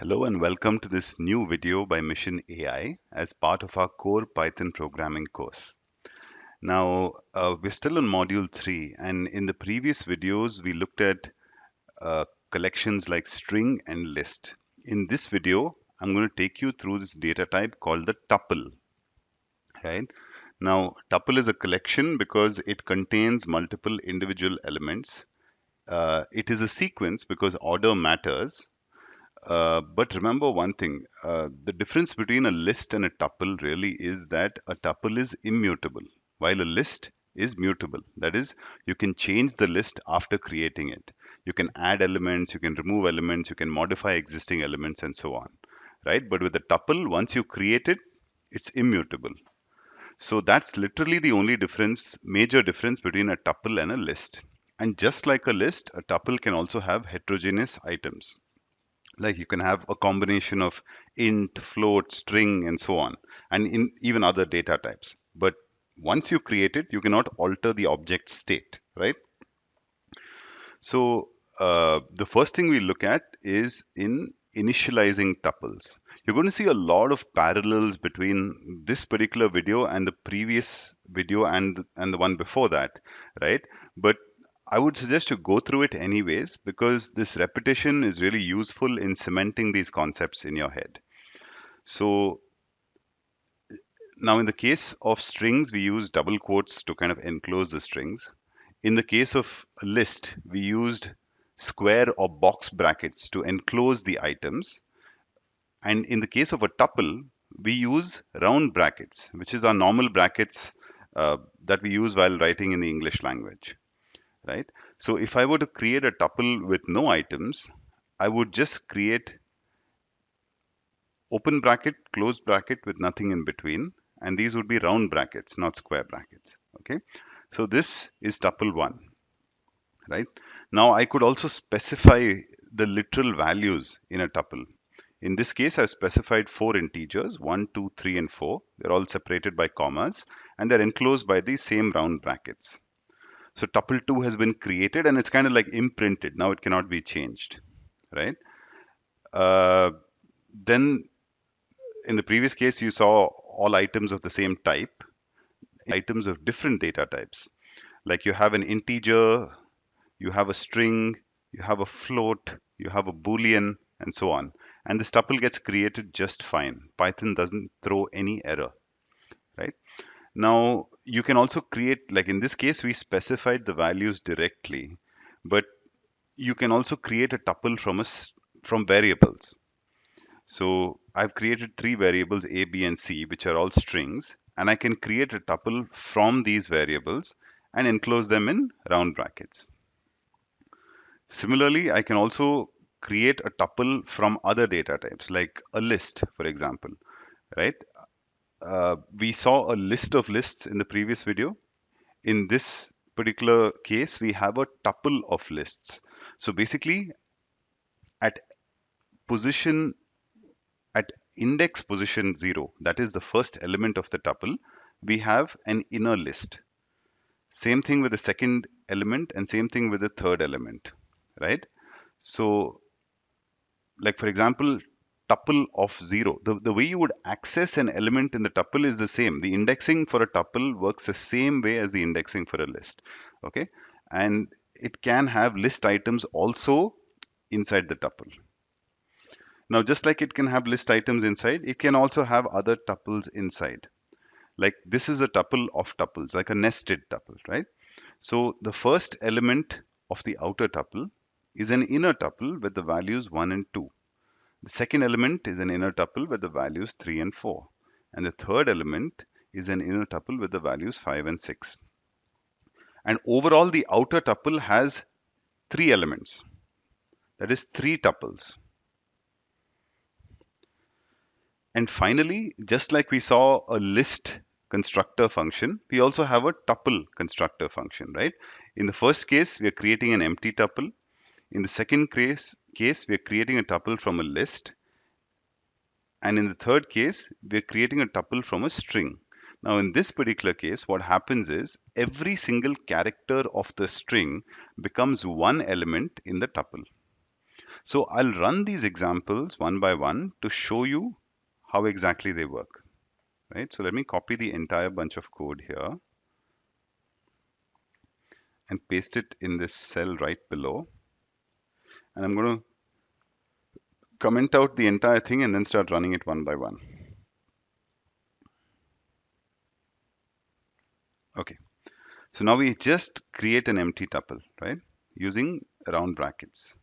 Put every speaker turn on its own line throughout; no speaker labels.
Hello and welcome to this new video by Mission AI as part of our core Python programming course. Now, we're still on module 3, and in the previous videos, we looked at collections like string and list. In this video, I'm going to take you through this data type called the tuple, right? Now, tuple is a collection because it contains multiple individual elements. It is a sequence because order matters. But remember one thing, the difference between a list and a tuple really is that a tuple is immutable, while a list is mutable. That is, you can change the list after creating it. You can add elements, you can remove elements, you can modify existing elements, and so on, right? But with a tuple, once you create it, it's immutable. So that's literally the only difference, major difference between a tuple and a list. And just like a list, a tuple can also have heterogeneous items. Like you can have a combination of int, float, string, and so on, and in even other data types. But once you create it, you cannot alter the object state, right? So the first thing we look at is in initializing tuples. You're going to see a lot of parallels between this particular video and the previous video and the one before that, right? But I would suggest you go through it anyways because this repetition is really useful in cementing these concepts in your head. So now in the case of strings, we use double quotes to kind of enclose the strings. In the case of a list, we used square or box brackets to enclose the items. And in the case of a tuple, we use round brackets, which is our normal brackets that we use while writing in the English language, right? So if I were to create a tuple with no items, I would just create open bracket, closed bracket with nothing in between. And these would be round brackets, not square brackets, okay? So this is tuple 1. Right? Now I could also specify the literal values in a tuple. In this case, I've specified 4 integers, 1, 2, 3, and 4. They're all separated by commas, and they're enclosed by the same round brackets. So tuple 2 has been created, and it's kind of like imprinted. Now it cannot be changed, right? Uh, then in the previous case, you saw all items of the same type, items of different data types. Like you have an integer, you have a string, you have a float, you have a boolean, and so on. And this tuple gets created just fine. Python doesn't throw any error, right? Now, you can also create, like in this case, we specified the values directly, but you can also create a tuple from variables. So I've created 3 variables, A, B, and C, which are all strings, and I can create a tuple from these variables and enclose them in round brackets. Similarly, I can also create a tuple from other data types, like a list, for example, right? We saw a list of lists in the previous video. In this particular case, we have a tuple of lists. So basically, at position, at index position 0, that is the first element of the tuple, we have an inner list. Same thing with the second element and same thing with the third element, right? So like for example, tuple of 0, the way you would access an element in the tuple is the same. The indexing for a tuple works the same way as the indexing for a list, okay? And it can have list items also inside the tuple. Now just like it can have list items inside, it can also have other tuples inside. Like this is a tuple of tuples, like a nested tuple, right? So the first element of the outer tuple is an inner tuple with the values 1 and 2. The second element is an inner tuple with the values 3 and 4. And the third element is an inner tuple with the values 5 and 6. And overall, the outer tuple has 3 elements. That is 3 tuples. And finally, just like we saw a list constructor function, we also have a tuple constructor function, right? In the first case, we are creating an empty tuple. In the second case, we are creating a tuple from a list. And in the third case, we're creating a tuple from a string. Now, in this particular case, what happens is every single character of the string becomes one element in the tuple. So I'll run these examples one by one to show you how exactly they work, right? So let me copy the entire bunch of code here and paste it in this cell right below. And I'm going to comment out the entire thing and then start running it one by one. Okay, so now we just create an empty tuple, right? Using round brackets.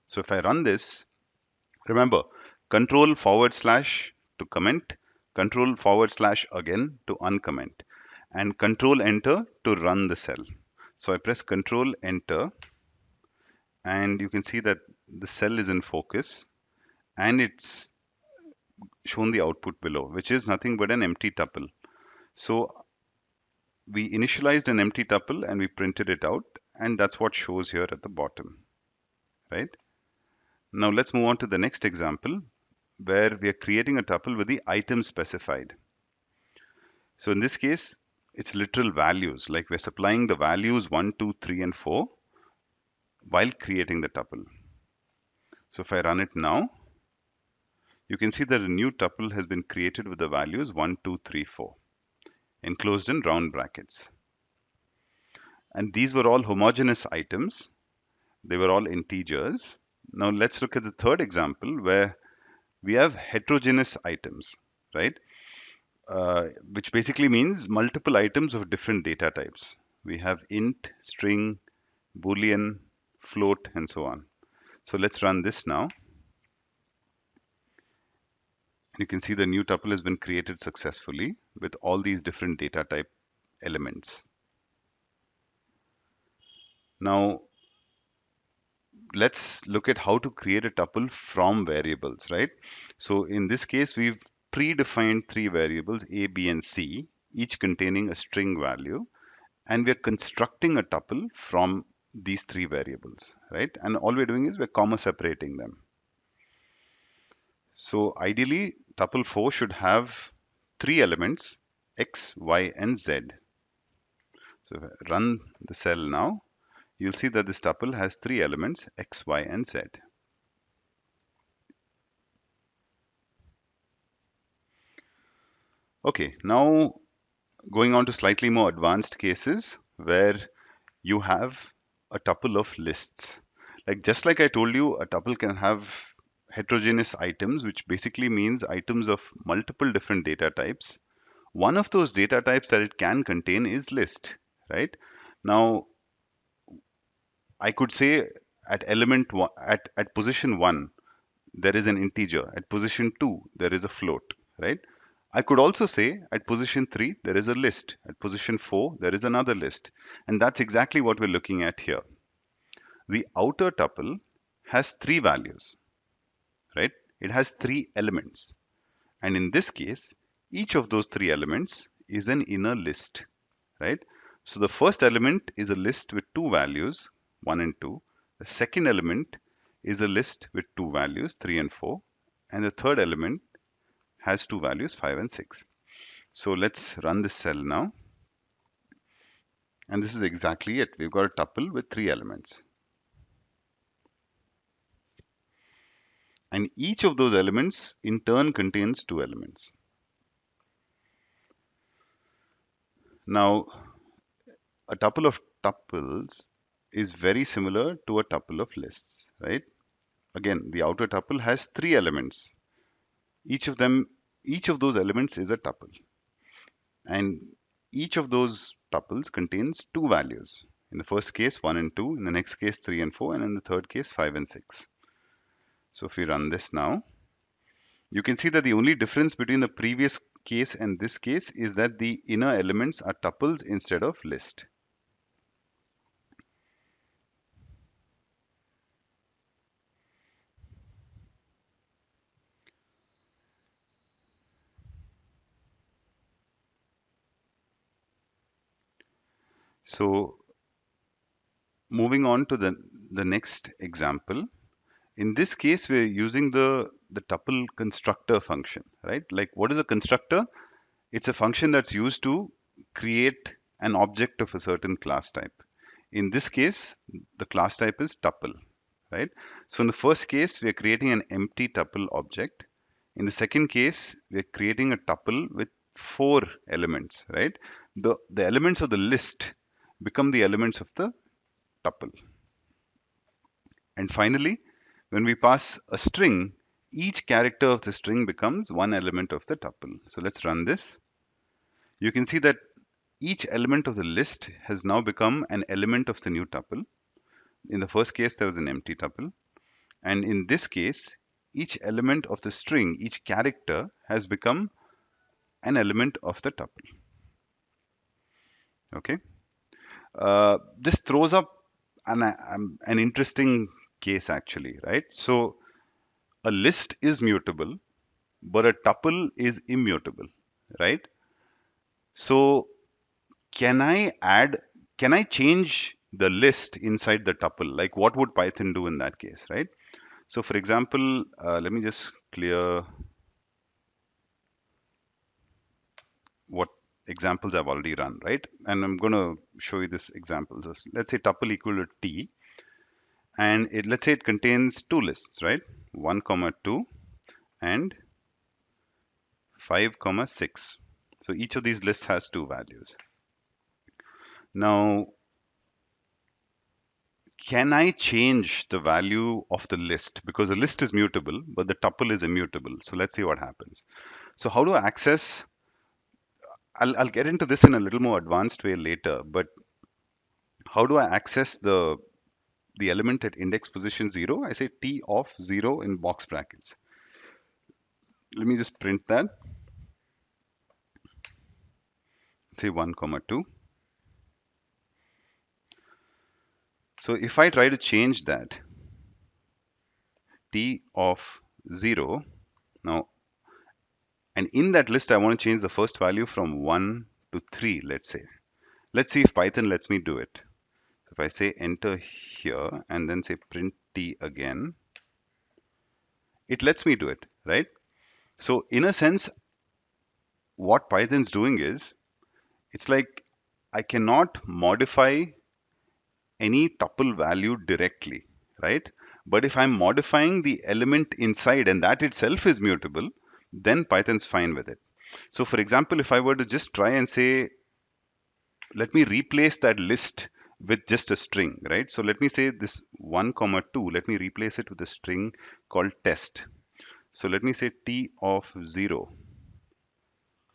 So if I run this, remember, control forward slash to comment, control forward slash again to uncomment, and control enter to run the cell. So I press control enter, and you can see that the cell is in focus and it's shown the output below, which is nothing but an empty tuple. So we initialized an empty tuple and we printed it out, and that's what shows here at the bottom, right? Now let's move on to the next example where we are creating a tuple with the item specified. So in this case, it's literal values, like we're supplying the values 1, 2, 3, and 4 while creating the tuple. So if I run it now, you can see that a new tuple has been created with the values 1, 2, 3, 4, enclosed in round brackets. And these were all homogeneous items. They were all integers. Now let's look at the third example where we have heterogeneous items, right? Which basically means multiple items of different data types. We have int, string, boolean, float, and so on. So let's run this now. You can see the new tuple has been created successfully with all these different data type elements. Now, let's look at how to create a tuple from variables, right? So in this case, we've predefined three variables, A, B, and C, each containing a string value, and we're constructing a tuple from these three variables, right? And all we're doing is we're comma separating them. So ideally, tuple 4 should have three elements, X, Y, and Z. So if I run the cell now, you'll see that this tuple has three elements, X, Y, and Z. Okay, now going on to slightly more advanced cases where you have a tuple of lists. Like just like I told you, a tuple can have heterogeneous items, which basically means items of multiple different data types. One of those data types that it can contain is list, right? Now, I could say at element one, at position one, there is an integer. At position two, there is a float, right? I could also say at position 3, there is a list. At position 4, there is another list. And that's exactly what we're looking at here. The outer tuple has three values, right? It has three elements. And in this case, each of those three elements is an inner list, right? So the first element is a list with two values, 1 and 2. The second element is a list with two values, 3 and 4. And the third element has two values, 5 and 6. So let's run this cell now. And this is exactly it. We've got a tuple with three elements. And each of those elements in turn contains two elements. Now, a tuple of tuples is very similar to a tuple of lists, right? Again, the outer tuple has three elements. Each of those elements is a tuple. And each of those tuples contains two values. In the first case, 1 and 2. In the next case, 3 and 4. And in the third case, 5 and 6. So if we run this now, you can see that the only difference between the previous case and this case is that the inner elements are tuples instead of list. So moving on to the next example. In this case, we're using the tuple constructor function, right? Like what is a constructor? It's a function that's used to create an object of a certain class type. In this case, the class type is tuple, right? So in the first case, we are creating an empty tuple object. In the second case, we are creating a tuple with 4 elements, right? The elements of the list become the elements of the tuple. And finally, when we pass a string, each character of the string becomes one element of the tuple. So let's run this. You can see that each element of the list has now become an element of the new tuple. In the first case, there was an empty tuple. And in this case, each element of the string, each character has become an element of the tuple. Okay. This throws up an interesting case actually, right? So a list is mutable, but a tuple is immutable, right? So can I add, can I change the list inside the tuple? Like what would Python do in that case, right? So for example, let me just clear what examples I've already run, right? And I'm going to show you this example. So let's say tuple equal to t, and let's say it contains 2 lists, right? 1 comma 2 and 5 comma 6. So each of these lists has 2 values. Now, can I change the value of the list? Because the list is mutable, but the tuple is immutable. So let's see what happens. So how do I access? I'll get into this in a little more advanced way later, but how do I access the element at index position 0? I say t of 0 in box brackets. Let me just print that. Say 1 comma 2. So if I try to change that t of 0 now, and in that list I want to change the first value from 1 to 3, let's say. Let's see if Python lets me do it. So if I say enter here and then say print t again, it lets me do it, right? So in a sense, what Python's doing is, it's like I cannot modify any tuple value directly, right? But if I'm modifying the element inside and that itself is mutable, then Python's fine with it. So for example, if I were to just try and say, let me replace that list with just a string, right? So let me say this 1 comma 2, let me replace it with a string called test. So let me say t of 0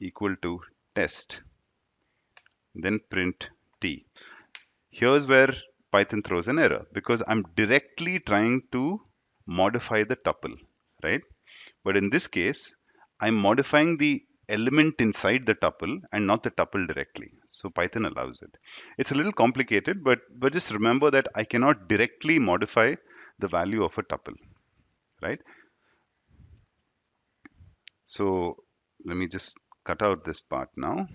equal to test, then print t. Here's where Python throws an error because I'm directly trying to modify the tuple, right? But in this case, I'm modifying the element inside the tuple and not the tuple directly. So Python allows it. It's a little complicated, but just remember that I cannot directly modify the value of a tuple, right? So let me just cut out this part now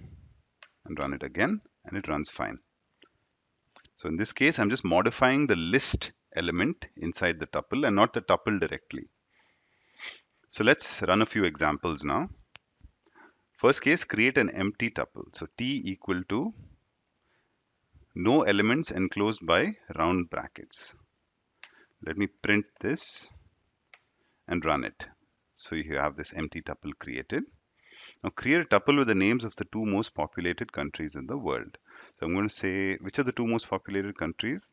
and run it again, and it runs fine. So in this case, I'm just modifying the list element inside the tuple and not the tuple directly. So let's run a few examples now. First case, create an empty tuple. So t equal to no elements enclosed by round brackets. Let me print this and run it. So you have this empty tuple created. Now create a tuple with the names of the 2 most populated countries in the world. So I'm going to say, which are the 2 most populated countries?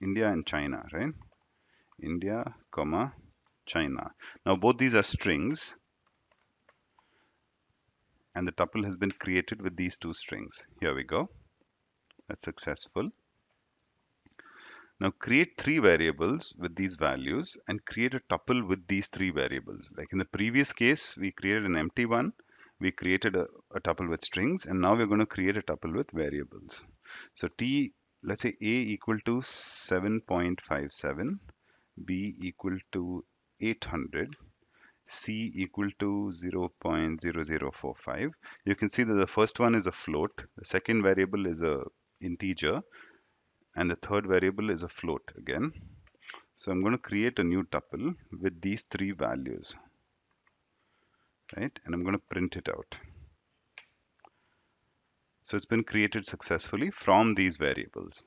India and China, right? India, comma, China. Now both these are strings, and the tuple has been created with these 2 strings. Here we go. That's successful. Now create 3 variables with these values and create a tuple with these 3 variables. Like in the previous case, we created an empty one. We created a tuple with strings, and now we're going to create a tuple with variables. So let's say a equal to 7.57, b equal to 800, c equal to 0.0045. You can see that the first one is a float, the second variable is a integer, and the third variable is a float again. So I'm going to create a new tuple with these 3 values, right? And I'm going to print it out. So it's been created successfully from these variables.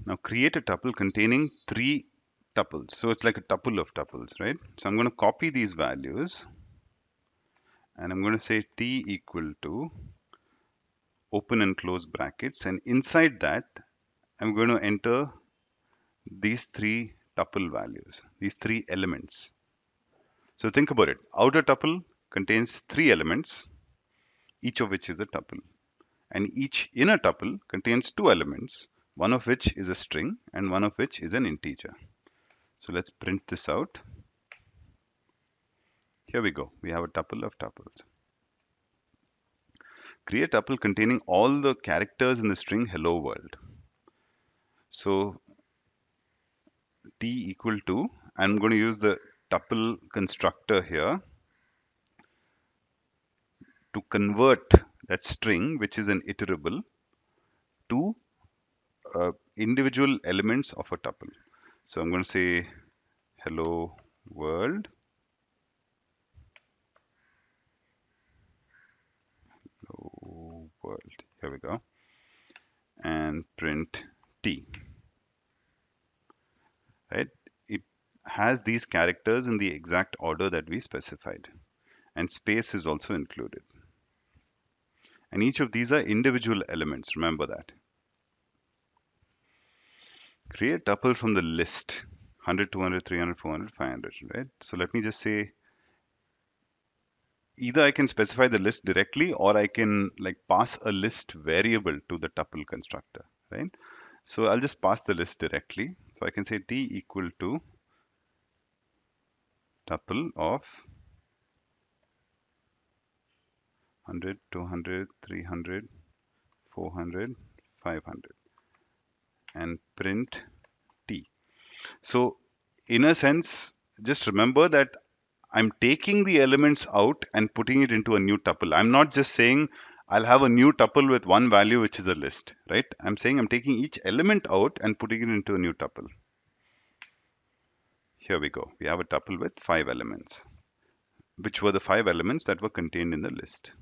Now create a tuple containing three tuples. So it's like a tuple of tuples, right? So I'm going to copy these values and I'm going to say t equal to open and close brackets, and inside that I'm going to enter these three tuple values, these three elements. So think about it. Outer tuple contains three elements, each of which is a tuple. And each inner tuple contains two elements, one of which is a string and one of which is an integer. So let's print this out. Here we go. We have a tuple of tuples. Create a tuple containing all the characters in the string hello world. So t equal to, I'm going to use the tuple constructor here to convert that string, which is an iterable, to individual elements of a tuple. So I'm going to say hello world, hello world. Here we go. And print t, right? It has these characters in the exact order that we specified, and space is also included. And each of these are individual elements, remember that. Create tuple from the list 100, 200, 300, 400, 500, right? So let me just say either I can specify the list directly or I can like pass a list variable to the tuple constructor, right? So I'll just pass the list directly. So I can say t equal to tuple of 100, 200, 300, 400, 500 and print t. So in a sense, just remember that I'm taking the elements out and putting it into a new tuple. I'm not just saying I'll have a new tuple with one value, which is a list, right? I'm saying I'm taking each element out and putting it into a new tuple. Here we go. We have a tuple with 5 elements, which were the 5 elements that were contained in the list.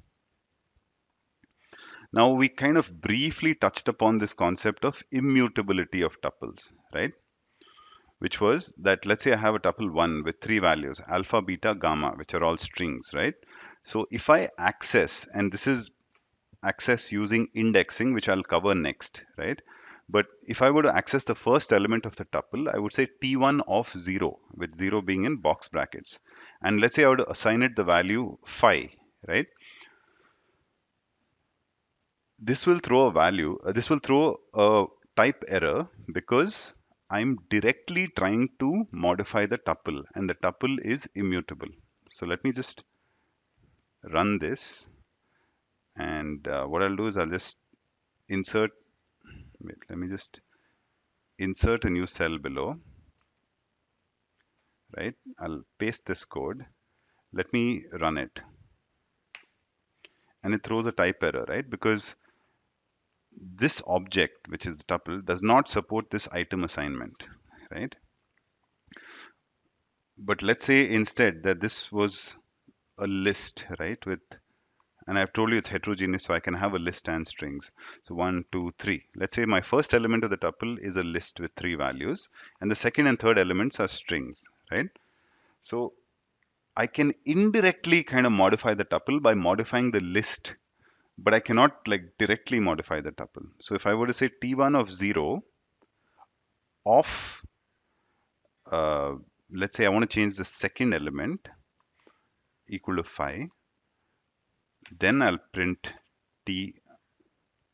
Now we kind of briefly touched upon this concept of immutability of tuples, right? Which was that let's say I have a tuple 1 with 3 values, alpha, beta, gamma, which are all strings, right? So if I access, and this is access using indexing, which I'll cover next, right? But if I were to access the first element of the tuple, I would say t1 of 0, with 0 being in box brackets. And let's say I would assign it the value phi, right? This will throw a value, this will throw a type error because I'm directly trying to modify the tuple and the tuple is immutable. So let me just run this, and what I'll do is I'll just insert, wait, let me just insert a new cell below, right? I'll paste this code. Let me run it. And it throws a type error, right? Because this object, which is the tuple, does not support this item assignment, right? But let's say instead that this was a list, right? With, and I've told you it's heterogeneous, so I can have a list and strings. So 1, 2, 3. Let's say my first element of the tuple is a list with 3 values, and the second and third elements are strings, right? So I can indirectly kind of modify the tuple by modifying the list, but I cannot like directly modify the tuple. So if I were to say t1 of 0 of, uh, let's say I want to change the second element equal to phi, then I'll print t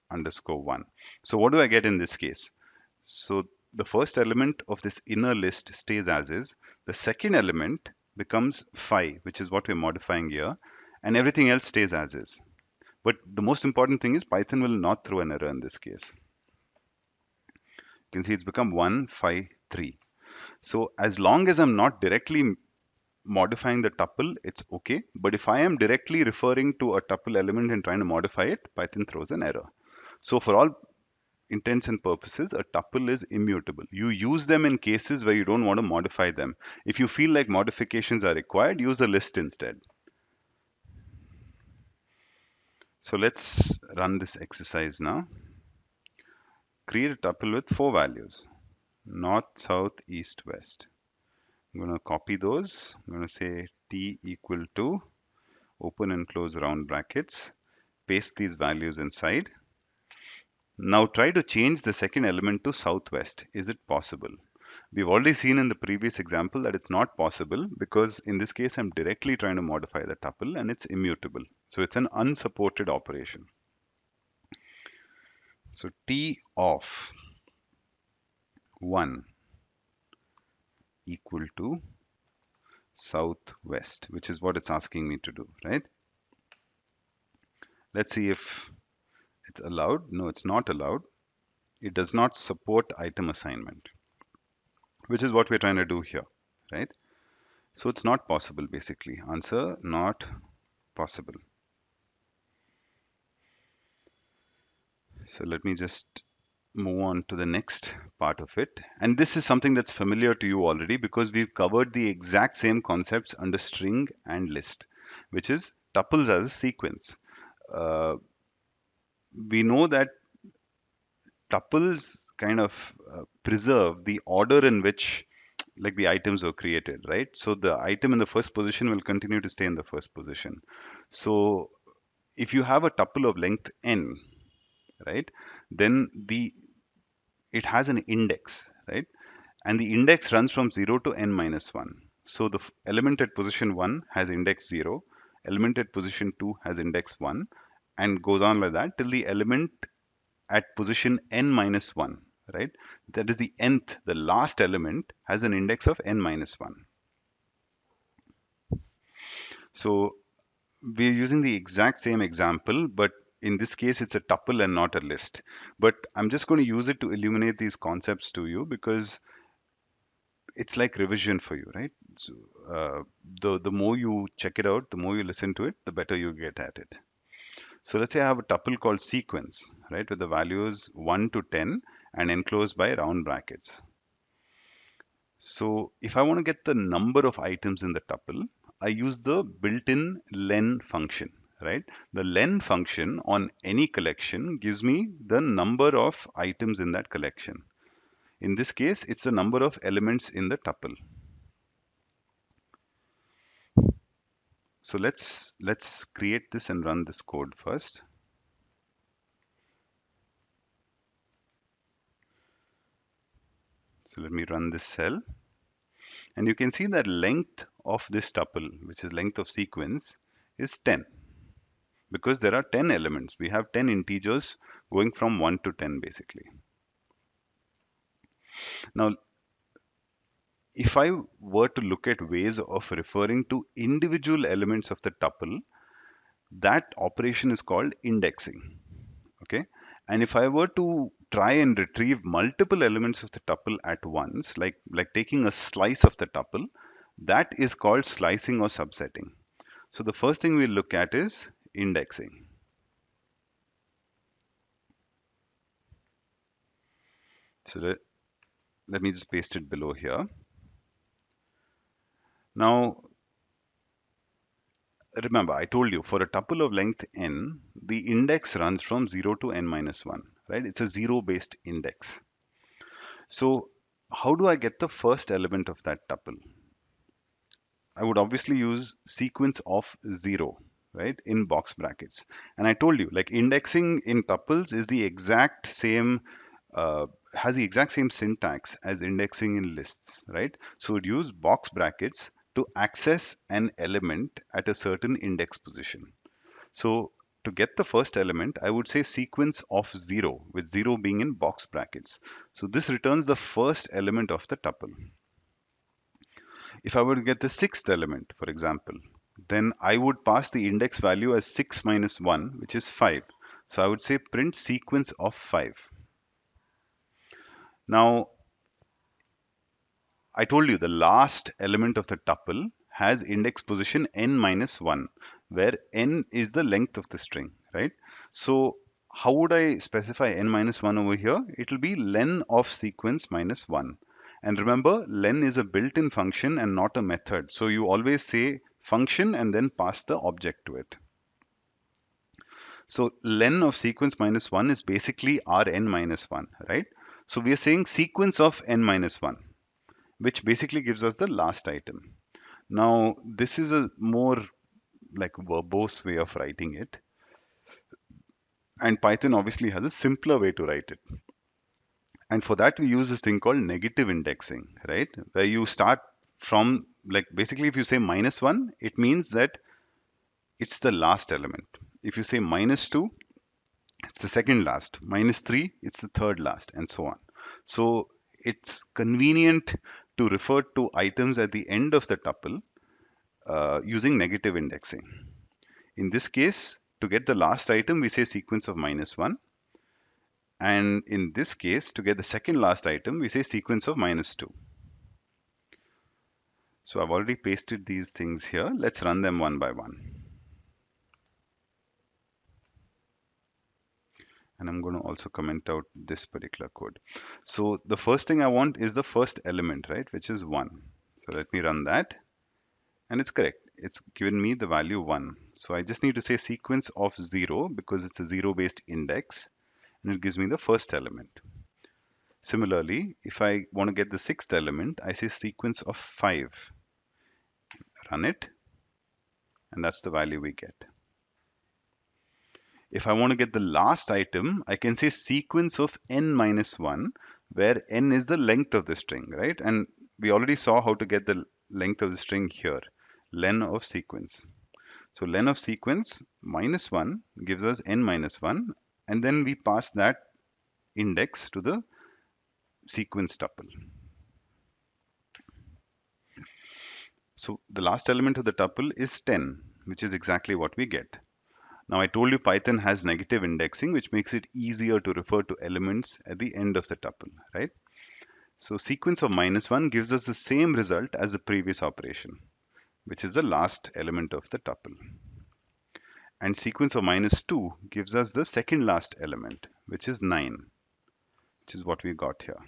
underscore 1. So what do I get in this case? So the first element of this inner list stays as is. The second element becomes phi, which is what we're modifying here, and everything else stays as is. But the most important thing is Python will not throw an error in this case. You can see it's become 1, phi, 3. So as long as I'm not directly modifying the tuple, it's okay. But if I am directly referring to a tuple element and trying to modify it, Python throws an error. So for all intents and purposes, a tuple is immutable. You use them in cases where you don't want to modify them. If you feel like modifications are required, use a list instead. So let's run this exercise now. create a tuple with 4 values, north, south, east, west. I'm going to copy those. I'm going to say t equal to open and close round brackets, paste these values inside. Now try to change the second element to southwest. Is it possible? We've already seen in the previous example that it's not possible because in this case I'm directly trying to modify the tuple and it's immutable. So it's an unsupported operation. So t of 1 equal to southwest, which is what it's asking me to do, right? Let's see if it's allowed. No, it's not allowed. It does not support item assignment, which is what we're trying to do here, right? So it's not possible basically. Answer, not possible. So let me just move on to the next part of it. And this is something that's familiar to you already because we've covered the exact same concepts under string and list, which is tuples as a sequence. Uh, we know that tuples kind of preserve the order in which like the items were created, right? So the item in the first position will continue to stay in the first position. So if you have a tuple of length n, right, then the it has an index, right? And the index runs from 0 to n minus 1. So the element at position 1 has index 0, element at position 2 has index 1, and goes on like that till the element at position n minus 1, right? That is the nth, the last element has an index of n minus 1. So we're using the exact same example, but in this case, it's a tuple and not a list. But I'm just going to use it to illuminate these concepts to you because it's like revision for you, right? So the more you check it out, the more you listen to it, the better you get at it. So let's say I have a tuple called sequence, right, with the values 1 to 10 and enclosed by round brackets. So if I want to get the number of items in the tuple, I use the built-in len function, right? The len function on any collection gives me the number of items in that collection. In this case, it's the number of elements in the tuple. So let's create this and run this code first. So let me run this cell. And you can see that length of this tuple, which is length of sequence, is 10. Because there are 10 elements. We have 10 integers going from 1 to 10 basically. Now, if I were to look at ways of referring to individual elements of the tuple, that operation is called indexing. Okay. And if I were to try and retrieve multiple elements of the tuple at once, like taking a slice of the tuple, that is called slicing or subsetting. So the first thing we look at is indexing. So let me just paste it below here. Now, remember, I told you for a tuple of length n, the index runs from 0 to n minus 1, right? It's a zero-based index. So how do I get the first element of that tuple? I would obviously use sequence of 0, right, in box brackets. And I told you, like indexing in tuples is the exact same, has the exact same syntax as indexing in lists, right? So we'd use box brackets to access an element at a certain index position. So to get the first element, I would say sequence of 0, with 0 being in box brackets. So this returns the first element of the tuple. If I were to get the sixth element, for example, then I would pass the index value as 6 minus 1, which is 5. So I would say print sequence of 5. Now, I told you the last element of the tuple has index position n minus 1, where n is the length of the string, right? So how would I specify n minus 1 over here? It will be len of sequence minus 1. And remember, len is a built-in function and not a method. So you always say function and then pass the object to it. So len of sequence minus 1 is basically Rn minus 1, right? So we are saying sequence of n minus 1, which basically gives us the last item. Now, this is a more like verbose way of writing it. And Python obviously has a simpler way to write it. And for that, we use this thing called negative indexing, right? Where you start from, like, basically, if you say minus 1, it means that it's the last element. If you say minus 2, it's the second last. Minus 3, it's the third last, and so on. So it's convenient to refer to items at the end of the tuple using negative indexing. In this case, to get the last item, we say sequence of minus 1. And in this case, to get the second last item, we say sequence of minus 2. So I've already pasted these things here. Let's run them one by one. And I'm going to also comment out this particular code. So the first thing I want is the first element, right, which is 1. So let me run that. And it's correct. It's given me the value 1. So I just need to say sequence of 0 because it's a 0-based index. And it gives me the first element. Similarly, if I want to get the sixth element, I say sequence of 5. Run it. And that's the value we get. If I want to get the last item, I can say sequence of n minus 1, where n is the length of the string, right? And we already saw how to get the length of the string here, len of sequence. So len of sequence minus 1 gives us n minus 1, and then we pass that index to the sequence tuple. So the last element of the tuple is 10, which is exactly what we get. Now I told you Python has negative indexing, which makes it easier to refer to elements at the end of the tuple, right? So sequence of minus 1 gives us the same result as the previous operation, which is the last element of the tuple. And sequence of minus 2 gives us the second last element, which is 9, which is what we got here.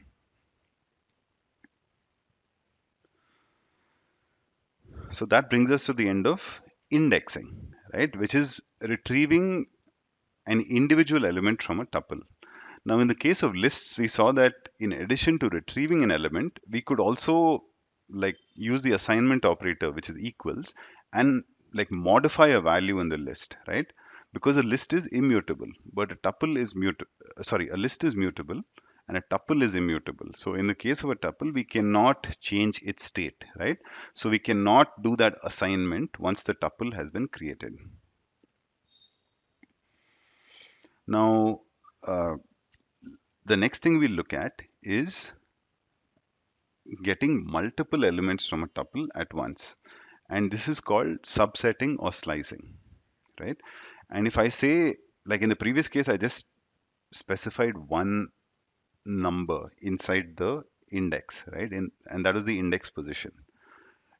So that brings us to the end of indexing, right? Which is retrieving an individual element from a tuple. Now, in the case of lists, we saw that in addition to retrieving an element, we could also like use the assignment operator, which is equals, and like modify a value in the list, right? Because a list is immutable, but a tuple is a list is mutable and a tuple is immutable. So in the case of a tuple, we cannot change its state, right? So we cannot do that assignment once the tuple has been created. Now, uh, the next thing we look at is getting multiple elements from a tuple at once. And this is called subsetting or slicing, right? And if I say, like in the previous case, I just specified one number inside the index, right? And that is the index position.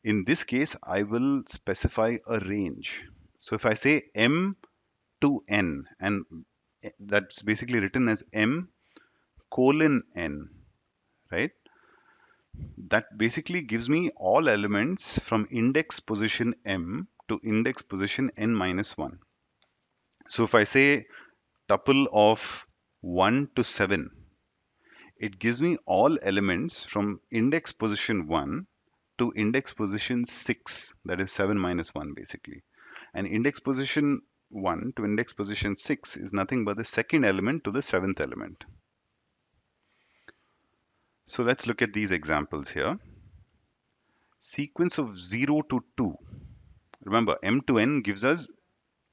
In this case, I will specify a range. So if I say m to n, and that's basically written as m colon n, right? That basically gives me all elements from index position m to index position n minus 1. So if I say tuple of 1 to 7, it gives me all elements from index position 1 to index position 6, that is 7 minus 1 basically. And index position 1 to index position 6 is nothing but the second element to the seventh element. So let's look at these examples here. Sequence of 0 to 2. Remember, m to n gives us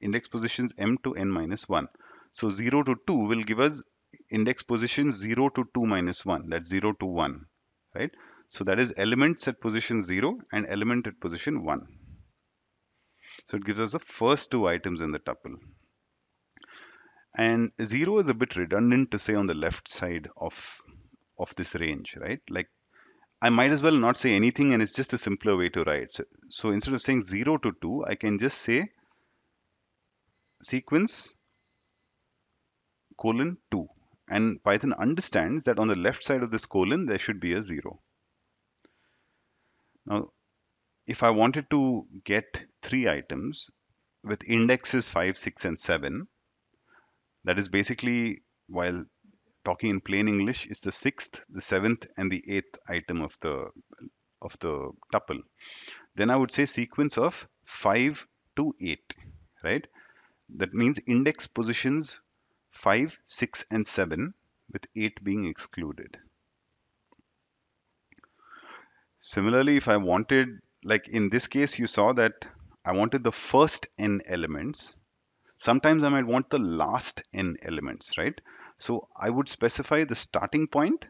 index positions m to n minus 1. So 0 to 2 will give us index position 0 to 2 minus 1. That's 0 to 1, right? So that is elements at position 0 and element at position 1. So it gives us the first two items in the tuple. And 0 is a bit redundant to say on the left side of this range, right? Like I might as well not say anything, and it's just a simpler way to write. So instead of saying 0 to 2, I can just say sequence colon 2. And Python understands that on the left side of this colon, there should be a 0. Now, if I wanted to get three items with indexes 5, 6, and 7, That is basically, while talking in plain English, is the sixth, the seventh, and the eighth item of the tuple. Then I would say sequence of 5 to 8, right? That means index positions 5, 6, and 7, with 8 being excluded. Similarly, if I wanted, like in this case, you saw that I wanted the first n elements. Sometimes I might want the last n elements, right? So I would specify the starting point,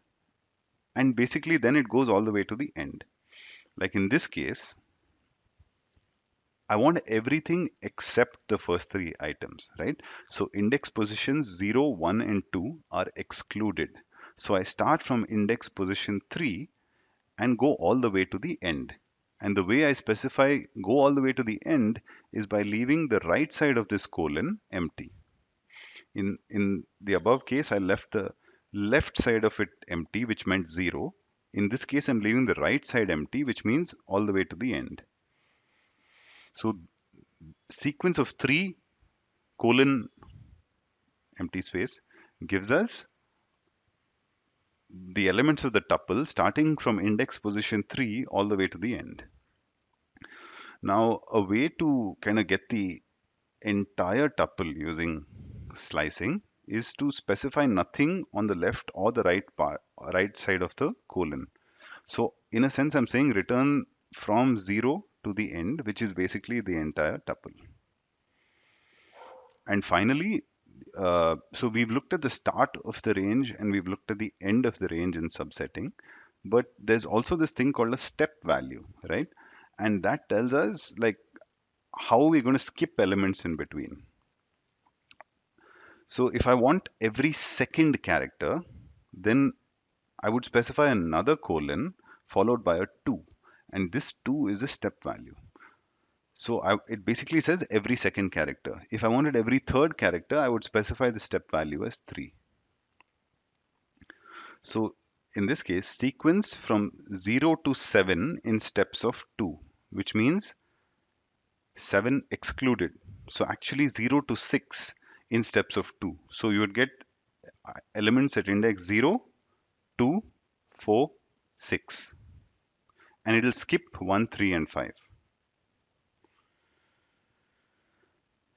and basically then it goes all the way to the end. Like in this case, I want everything except the first three items, right? So index positions 0, 1, and 2 are excluded. So I start from index position 3 and go all the way to the end. And the way I specify go all the way to the end is by leaving the right side of this colon empty. In the above case, I left the left side of it empty, which meant 0. In this case, I'm leaving the right side empty, which means all the way to the end. So sequence of 3 colon empty space gives us the elements of the tuple starting from index position 3 all the way to the end. Now, a way to kind of get the entire tuple using slicing is to specify nothing on the left or the right side of the colon. So in a sense, I'm saying return from 0 to the end, which is basically the entire tuple. And finally, so we've looked at the start of the range and we've looked at the end of the range in subsetting, but there's also this thing called a step value, right? And that tells us like how we're going to skip elements in between. So if I want every second character, then I would specify another colon followed by a 2. And this 2 is a step value. So it basically says every second character. If I wanted every third character, I would specify the step value as 3. So in this case, sequence from 0 to 7 in steps of 2, which means 7 excluded. So actually 0 to 6 in steps of 2. So you would get elements at index 0, 2, 4, 6. And it'll skip 1, 3, and 5.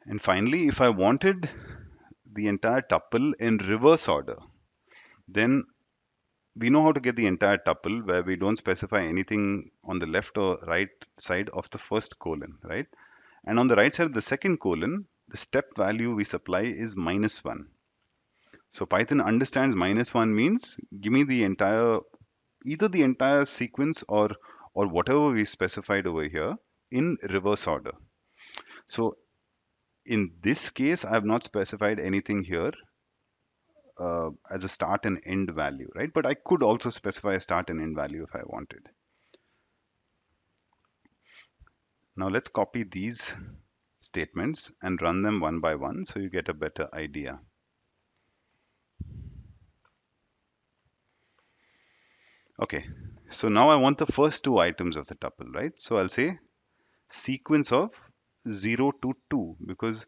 And finally, if I wanted the entire tuple in reverse order, then we know how to get the entire tuple where we don't specify anything on the left or right side of the first colon, right? And on the right side of the second colon, the step value we supply is -1. So Python understands -1 means give me the entire, either the entire sequence or whatever we specified over here in reverse order. So in this case, I have not specified anything here as a start and end value, right? But I could also specify a start and end value if I wanted. Now let's copy these statements and run them one by one so you get a better idea. Okay, so now I want the first two items of the tuple, right? So I'll say sequence of 0 to 2 because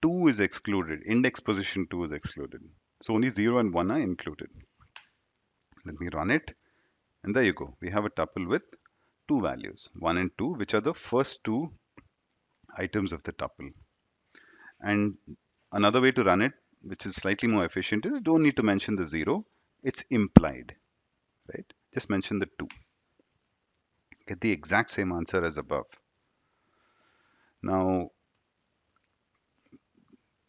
2 is excluded. Index position 2 is excluded. So only 0 and 1 are included. Let me run it. And there you go. We have a tuple with two values, 1 and 2, which are the first two items of the tuple. And another way to run it, which is slightly more efficient, is don't need to mention the 0. It's implied, right? Just mention the 2. Get the exact same answer as above. Now,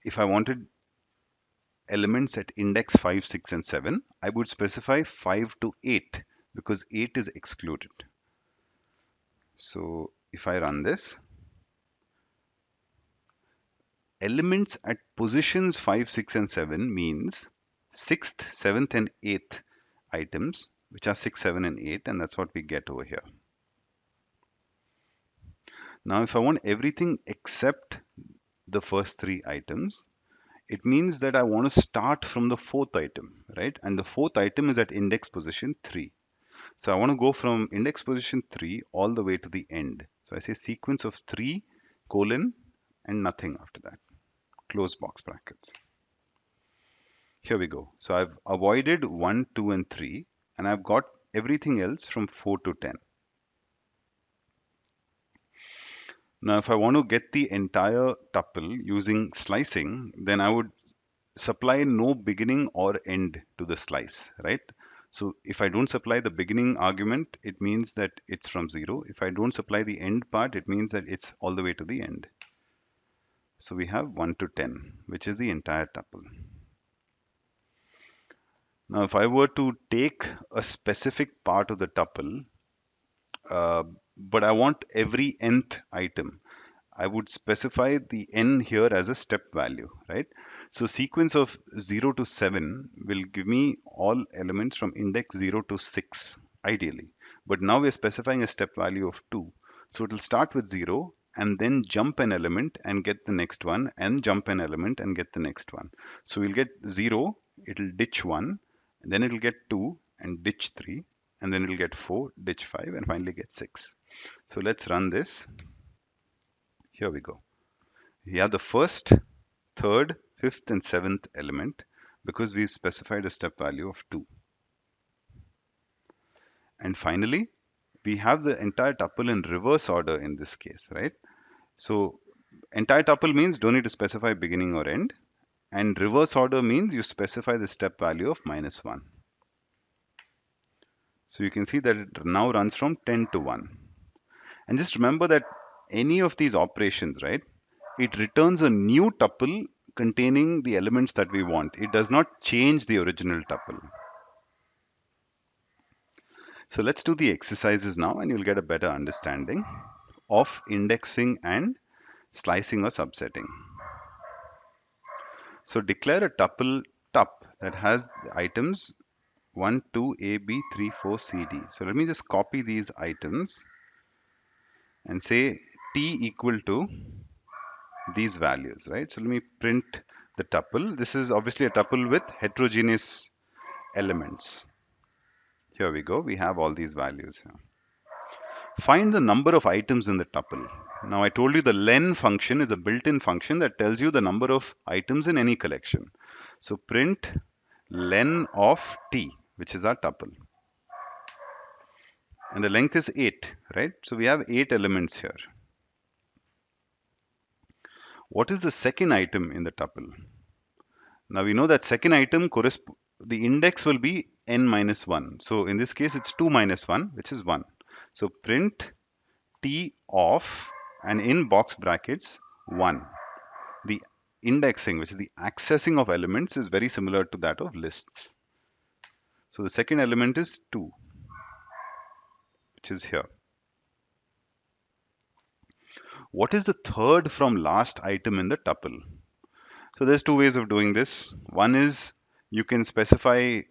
if I wanted elements at index 5, 6, and 7, I would specify 5 to 8 because 8 is excluded. So if I run this, elements at positions 5, 6, and 7 means 6th, 7th, and 8th items, which are 6, 7, and 8, and that's what we get over here. Now, if I want everything except the first three items, it means that I want to start from the fourth item, right? And the fourth item is at index position 3. So I want to go from index position 3 all the way to the end. So I say sequence of 3 colon and nothing after that. Close box brackets. Here we go. So I've avoided 1, 2, and 3, and I've got everything else from 4 to 10. Now, if I want to get the entire tuple using slicing, then I would supply no beginning or end to the slice, right? So if I don't supply the beginning argument, it means that it's from 0. If I don't supply the end part, it means that it's all the way to the end. So we have 1 to 10, which is the entire tuple. Now, if I were to take a specific part of the tuple, uh, but I want every nth item, I would specify the n here as a step value, right? So sequence of 0 to 7 will give me all elements from index 0 to 6, ideally. But now we're specifying a step value of 2. So it will start with 0 and then jump an element and get the next one and jump an element and get the next one. So we'll get 0, it'll ditch 1, and then it'll get 2 and ditch 3, and then it'll get 4, ditch 5, and finally get 6. So let's run this. Here we go. Yeah, the first, third, fifth, and seventh element because we've specified a step value of 2. And finally, we have the entire tuple in reverse order in this case, right? So entire tuple means don't need to specify beginning or end. And reverse order means you specify the step value of -1. So you can see that it now runs from 10 to 1. And just remember that any of these operations, right, it returns a new tuple containing the elements that we want. It does not change the original tuple. So let's do the exercises now and you'll get a better understanding of indexing and slicing or subsetting. So declare a tuple tup that has the items 1, 2, A, B, 3, 4, C, D. So let me just copy these items and say T equal to these values, right? So let me print the tuple. This is obviously a tuple with heterogeneous elements. Here we go. We have all these values here. Find the number of items in the tuple. Now I told you the len function is a built-in function that tells you the number of items in any collection. So print len of t, which is our tuple. And the length is 8, right? So we have 8 elements here. What is the second item in the tuple? Now we know that second item the index will be n minus 1. So in this case it's 2 minus 1, which is 1. So print t of, and in box brackets 1. The indexing, which is the accessing of elements, is very similar to that of lists. So the second element is 2, which is here. What is the third from last item in the tuple? So there's two ways of doing this. One is you can specify,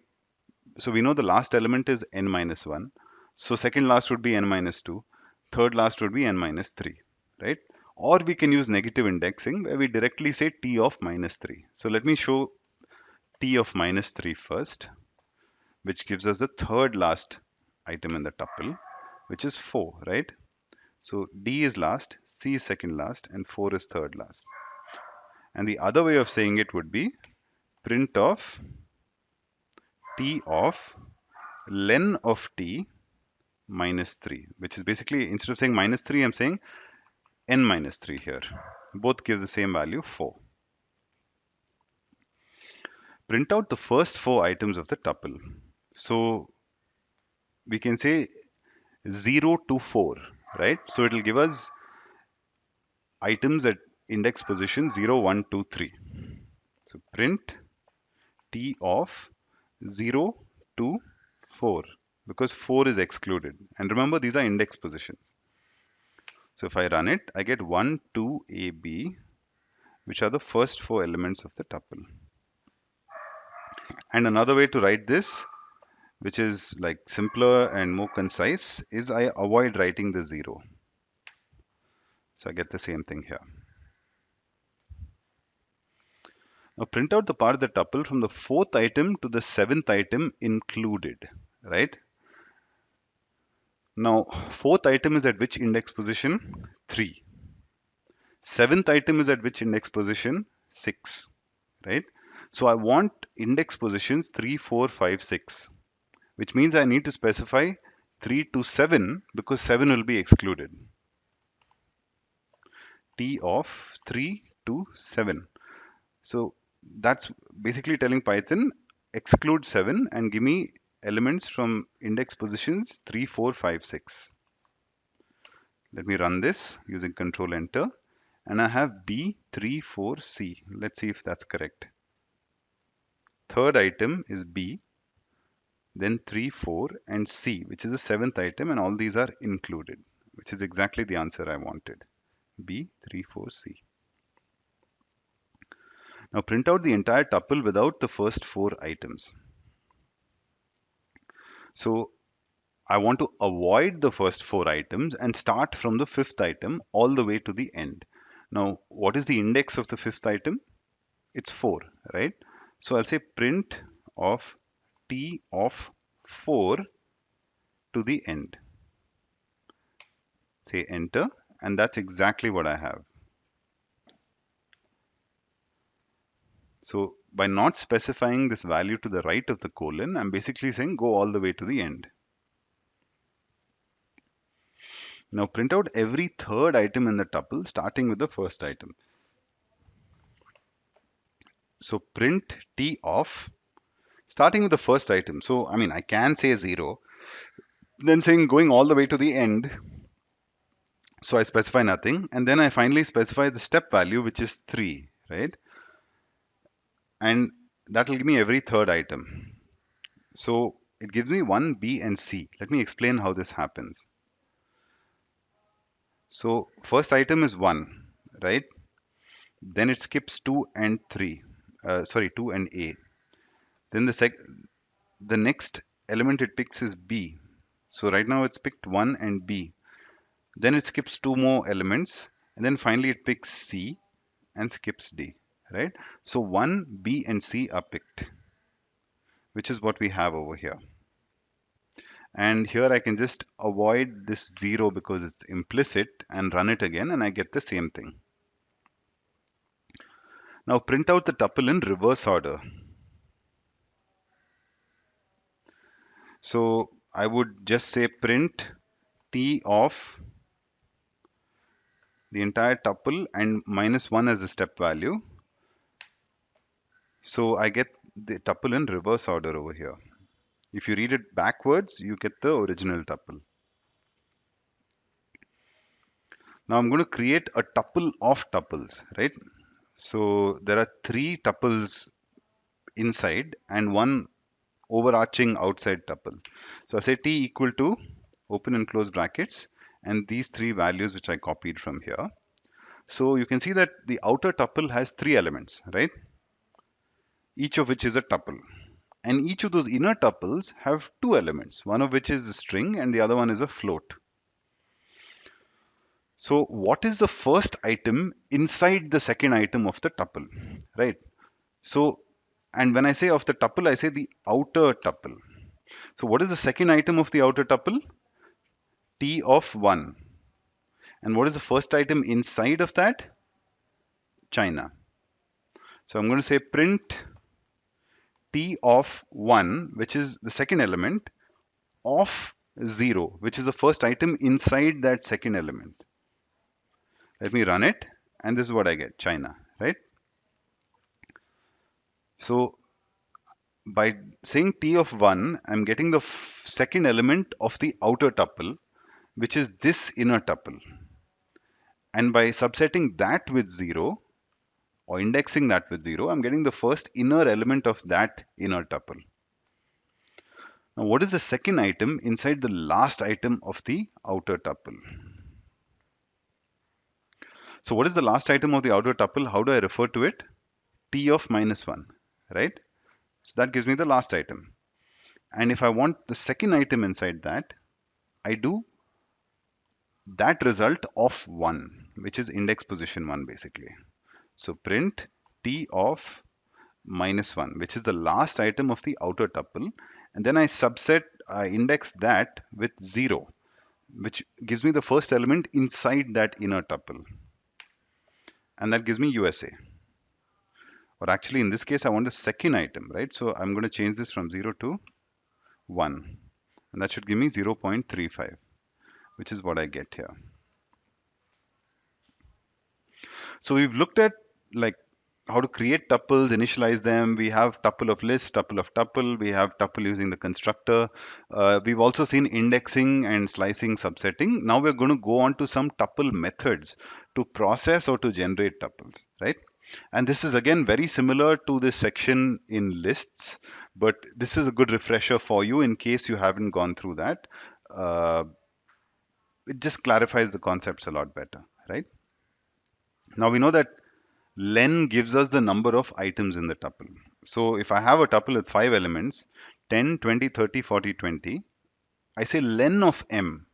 so we know the last element is n minus 1. So second last would be n minus 2. Third last would be n minus 3, right? Or we can use negative indexing where we directly say t of minus 3. So let me show t of minus 3 first, which gives us the third last item in the tuple, which is 4, right? So D is last, C is second last, and 4 is third last. And the other way of saying it would be print of T of len of T minus 3, which is basically, instead of saying minus 3, I'm saying n minus 3 here. Both give the same value, 4. Print out the first 4 items of the tuple. So we can say 0 to 4, right? So it will give us items at index position 0, 1, 2, 3. So print T of 0 to 4 because 4 is excluded. And remember, these are index positions. So if I run it, I get 1, 2, A, B, which are the first 4 elements of the tuple. And another way to write this, which is like simpler and more concise, is I avoid writing the 0. So I get the same thing here. Now print out the part of the tuple from the 4th item to the 7th item included, right? Now 4th item is at which index position? 3. 7th item is at which index position? 6, right? So I want index positions 3, 4, 5, 6, which means I need to specify 3 to 7 because 7 will be excluded. T of 3 to 7. So that's basically telling Python exclude 7 and give me elements from index positions 3, 4, 5, 6. Let me run this using Control Enter, and I have B, 3, 4, C. Let's see if that's correct. Third item is B, then 3, 4, and C, which is the seventh item, and all these are included, which is exactly the answer I wanted. B, 3, 4, C. Now print out the entire tuple without the first 4 items. So I want to avoid the first 4 items and start from the 5th item all the way to the end. Now, what is the index of the 5th item? It's 4, right? So I'll say print of T of 4 to the end. Say enter, and that's exactly what I have. So by not specifying this value to the right of the colon, I'm basically saying go all the way to the end. Now print out every third item in the tuple starting with the first item. So print T of starting with the first item. So I mean I can say 0, then saying going all the way to the end. So I specify nothing, and then I finally specify the step value, which is 3, right? And that will give me every third item. So it gives me 1, B, and C. Let me explain how this happens. So first item is 1, right? Then it skips 2 and 3. 2 and A. Then the next element it picks is B. So right now it's picked 1 and B. Then it skips 2 more elements, and then finally it picks C and skips D, right? So 1, B, and C are picked, which is what we have over here. And here I can just avoid this 0 because it's implicit and run it again, and I get the same thing. Now print out the tuple in reverse order. So I would just say print T of the entire tuple and -1 as the step value. So I get the tuple in reverse order over here. If you read it backwards, you get the original tuple. Now I'm going to create a tuple of tuples, right? So there are 3 tuples inside and 1 overarching outside tuple. So I say T equal to open and close brackets and these 3 values which I copied from here. So you can see that the outer tuple has 3 elements, right? Each of which is a tuple. And each of those inner tuples have 2 elements, one of which is a string and the other one is a float. So what is the first item inside the second item of the tuple, right? So, and when I say of the tuple, I say the outer tuple. So what is the second item of the outer tuple? T of 1. And what is the first item inside of that? China. So I'm going to say print T of 1, which is the second element, of 0, which is the first item inside that second element. Let me run it, and this is what I get, China, right? So by saying T of 1, I'm getting the second element of the outer tuple, which is this inner tuple. And by subsetting that with 0, or indexing that with 0, I'm getting the first inner element of that inner tuple. Now, what is the second item inside the last item of the outer tuple? So what is the last item of the outer tuple? How do I refer to it? T of -1, right? So that gives me the last item. And if I want the second item inside that, I do that result of 1, which is index position 1 basically. So print T of -1, which is the last item of the outer tuple. And then I index that with 0, which gives me the first element inside that inner tuple. And that gives me USA. or actually in this case, I want the second item, right? So I'm going to change this from 0 to 1, and that should give me 0.35, which is what I get here. So we've looked at like how to create tuples, initialize them. We have tuple of list, tuple of tuple. We have tuple using the constructor. We've also seen indexing and slicing subsetting. Now we're going to go on to some tuple methods to process or to generate tuples, right? And this is again very similar to this section in lists, but this is a good refresher for you in case you haven't gone through that. Uh, it just clarifies the concepts a lot better, right? Now we know that len gives us the number of items in the tuple. So if I have a tuple with 5 elements, 10, 20, 30, 40, 20, I say len of m.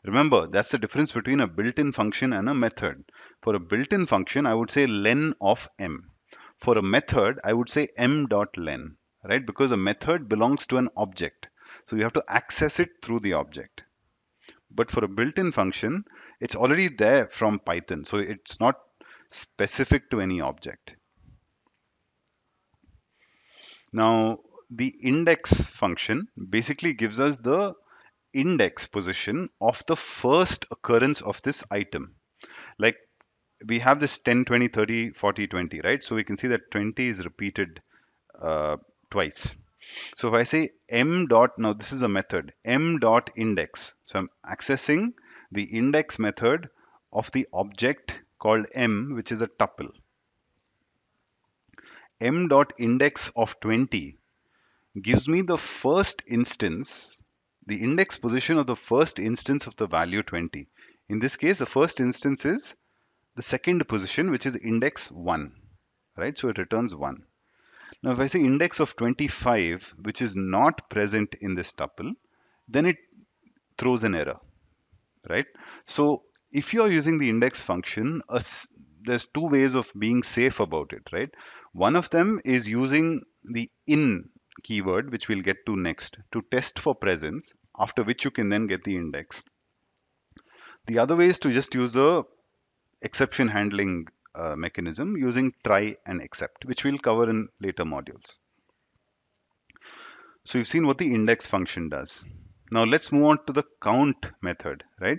Remember, that's the difference between a built-in function and a method. For a built-in function, I would say len of m. For a method, I would say m.len, right? Because a method belongs to an object. So you have to access it through the object. But for a built-in function, it's already there from Python. So it's not specific to any object. Now, the index function basically gives us the index position of the first occurrence of this item. Like we have this 10, 20, 30, 40, 20, right? So we can see that 20 is repeated uh, twice. So if I say m dot, now this is a method, m dot index. So I'm accessing the index method of the object called m, which is a tuple. M dot index of 20 gives me the first instance, the index position of the first instance of the value 20. In this case, the first instance is the second position, which is index 1, right? So it returns 1. Now, if I say index of 25, which is not present in this tuple, then it throws an error, right? So if you're using the index function, there's two ways of being safe about it, right? One of them is using the in keyword, which we'll get to next, to test for presence, after which you can then get the index. The other way is to just use a exception handling mechanism using try and except, which we'll cover in later modules. So you've seen what the index function does. Now let's move on to the count method, right?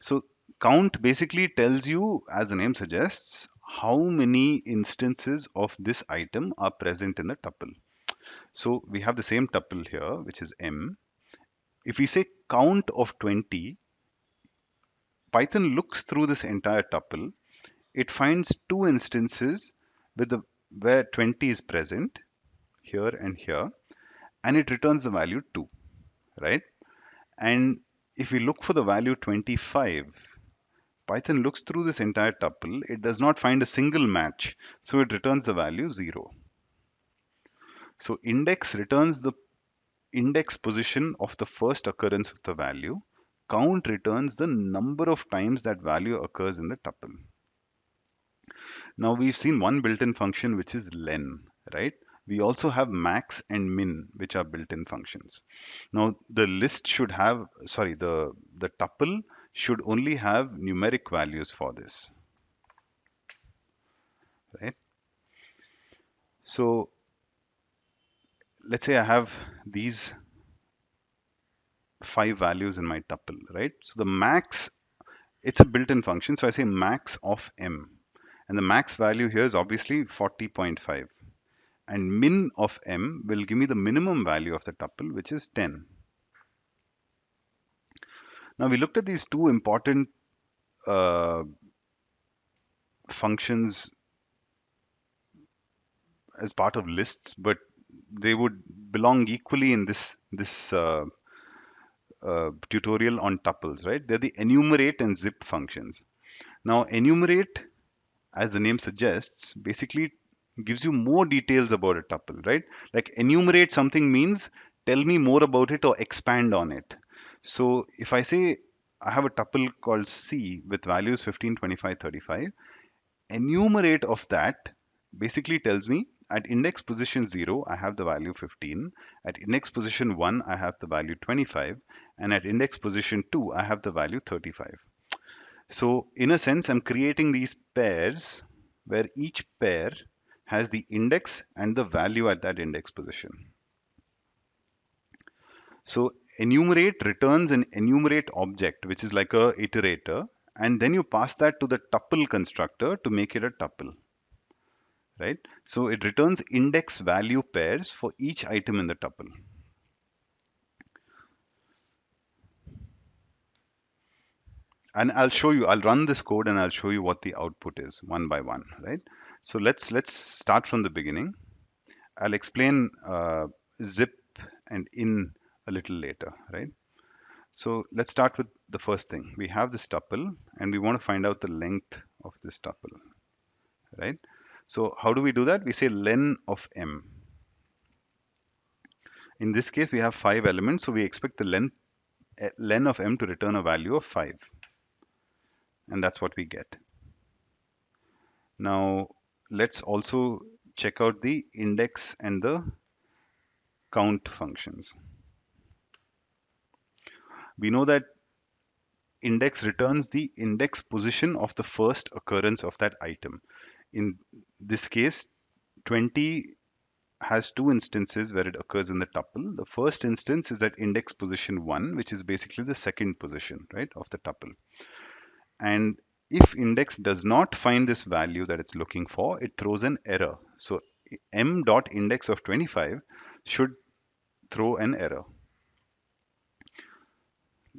So count basically tells you, as the name suggests, how many instances of this item are present in the tuple. So we have the same tuple here, which is m. If we say count of 20, Python looks through this entire tuple. It finds two instances with the where 20 is present, here and here, and it returns the value 2, right? And if we look for the value 25, Python looks through this entire tuple. It does not find a single match, so it returns the value 0. So index returns the index position of the first occurrence of the value. Count returns the number of times that value occurs in the tuple. Now we've seen one built-in function, which is len, right? We also have max and min, which are built-in functions. Now the list should have, sorry, the tuple should only have numeric values for this, right? So let's say I have these 5 values in my tuple, right? So the max, it's a built-in function. So I say max of m. And the max value here is obviously 40.5. And min of m will give me the minimum value of the tuple, which is 10. Now we looked at these two important uh, functions as part of lists, but they would belong equally in this tutorial on tuples, right? They're the enumerate and zip functions. Now, enumerate, as the name suggests, basically gives you more details about a tuple, right? Like enumerate something means tell me more about it or expand on it. So if I say I have a tuple called C with values 15, 25, 35, enumerate of that basically tells me at index position 0, I have the value 15. At index position 1, I have the value 25. And at index position 2, I have the value 35. So in a sense, I'm creating these pairs where each pair has the index and the value at that index position. So enumerate returns an enumerate object, which is like a iterator, and then you pass that to the tuple constructor to make it a tuple, right? So it returns index value pairs for each item in the tuple. And I'll run this code and I'll show you what the output is one by one, right? So let's start from the beginning. I'll explain zip and in a little later, right? So let's start with the first thing. We have this tuple and we want to find out the length of this tuple, right? So how do we do that? We say len of m. In this case, we have 5 elements, so we expect the len of m to return a value of 5, and that's what we get. Now let's also check out the index and the count functions. We know that index returns the index position of the first occurrence of that item. In this case, 20 has two instances where it occurs in the tuple. The first instance is at index position 1, which is basically the second position, right, of the tuple. And if index does not find this value that it's looking for, it throws an error. So m dot index of 25 should throw an error.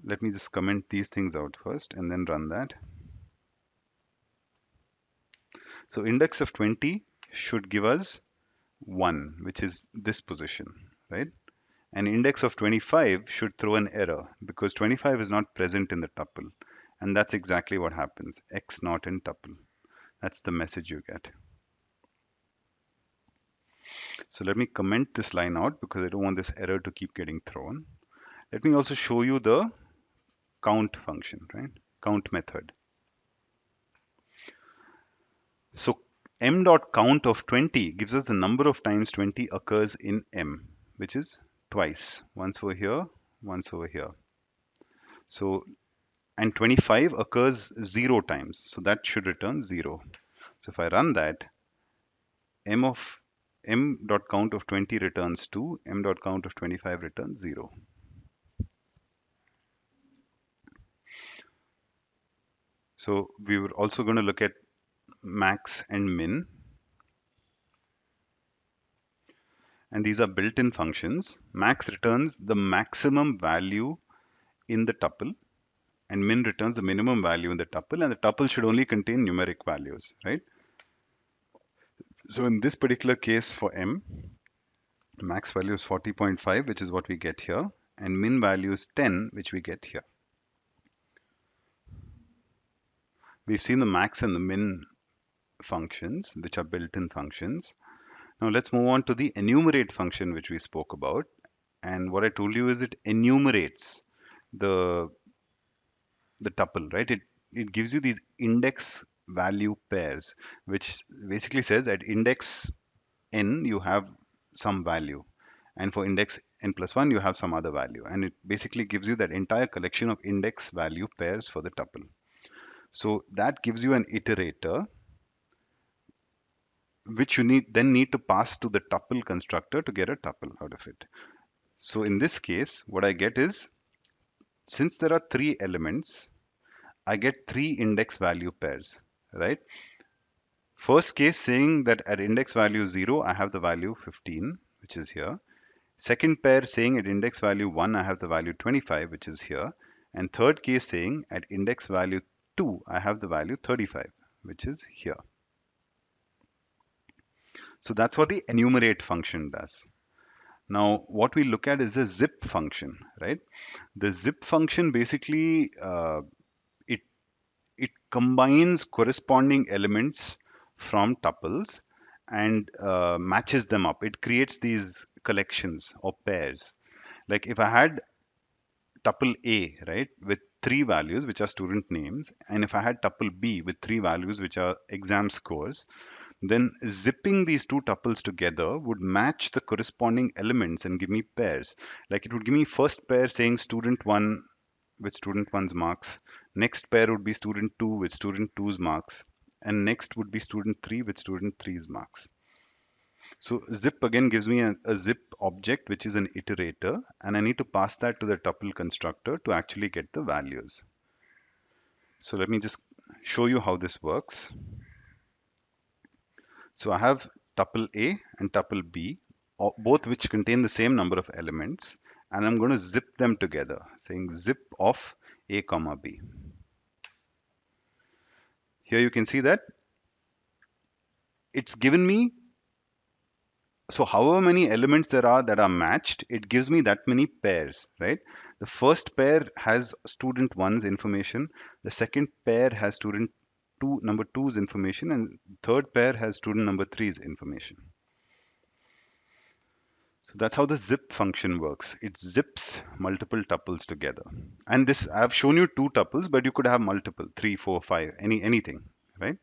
Let me just comment these things out first and then run that. So index of 20 should give us 1, which is this position, right? And index of 25 should throw an error because 25 is not present in the tuple. And that's exactly what happens. X not in tuple. That's the message you get. So let me comment this line out because I don't want this error to keep getting thrown. Let me also show you the count function, right? Count method. So m dot count of 20 gives us the number of times 20 occurs in m, which is twice. Once over here, once over here. So, and 25 occurs 0 times. So that should return 0. So if I run that, m dot count of 20 returns 2, m dot count of 25 returns 0. So we were also going to look at max and min. And these are built-in functions. Max returns the maximum value in the tuple, and min returns the minimum value in the tuple, and the tuple should only contain numeric values, right? So in this particular case for m, max value is 40.5, which is what we get here, and min value is 10, which we get here. We've seen the max and the min functions, which are built-in functions. Now let's move on to the enumerate function, which we spoke about. And what I told you is it enumerates the tuple, right? It gives you these index value pairs, which basically says at index n you have some value, and for index n plus 1 you have some other value, and it basically gives you that entire collection of index value pairs for the tuple. So that gives you an iterator which you need to pass to the tuple constructor to get a tuple out of it. So in this case, what I get is, since there are 3 elements, I get 3 index value pairs, right? First case saying that at index value 0, I have the value 15, which is here. Second pair saying at index value 1, I have the value 25, which is here. And third case saying at index value 2, I have the value 35, which is here. So that's what the enumerate function does. Now, what we look at is the zip function, right? The zip function basically it it combines corresponding elements from tuples and matches them up. It creates these collections or pairs. Like if I had tuple A, right, with 3 values, which are student names, and if I had tuple B with 3 values, which are exam scores, then zipping these two tuples together would match the corresponding elements and give me pairs. Like it would give me first pair saying student 1 with student 1's marks, next pair would be student 2 with student 2's marks, and next would be student 3 with student 3's marks. So zip again gives me a zip object, which is an iterator, and I need to pass that to the tuple constructor to actually get the values. So let me just show you how this works. So I have tuple A and tuple B, both which contain the same number of elements, and I'm going to zip them together, saying zip of A comma B. Here you can see that it's given me, so however many elements there are that are matched, it gives me that many pairs, right? The first pair has student one's information, the second pair has student number two's information, and third pair has student number three's information. So that's how the zip function works. It zips multiple tuples together. And this, I've shown you two tuples, but you could have multiple, three, four, five, anything, right?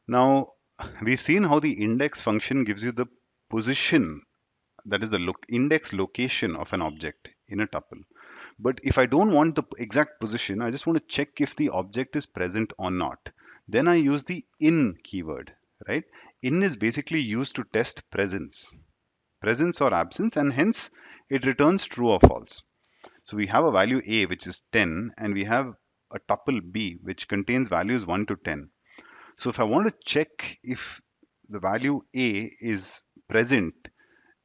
Now, we've seen how the index function gives you the position, that is the index location of an object in a tuple. But if I don't want the exact position, I just want to check if the object is present or not. Then I use the in keyword, right? In is basically used to test presence or absence, and hence it returns true or false. So we have a value a which is 10, and we have a tuple b which contains values 1 to 10. So if I want to check if the value a is present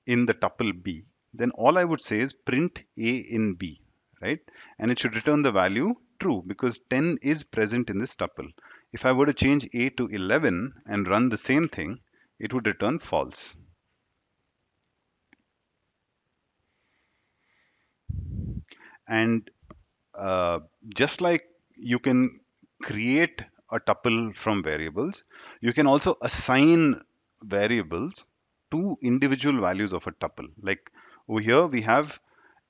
in the tuple b, then all I would say is print a in b, right? And it should return the value true because 10 is present in this tuple. If I were to change a to 11 and run the same thing, it would return false. And uh, just like you can create a tuple from variables, you can also assign variables to individual values of a tuple. Like over here, we have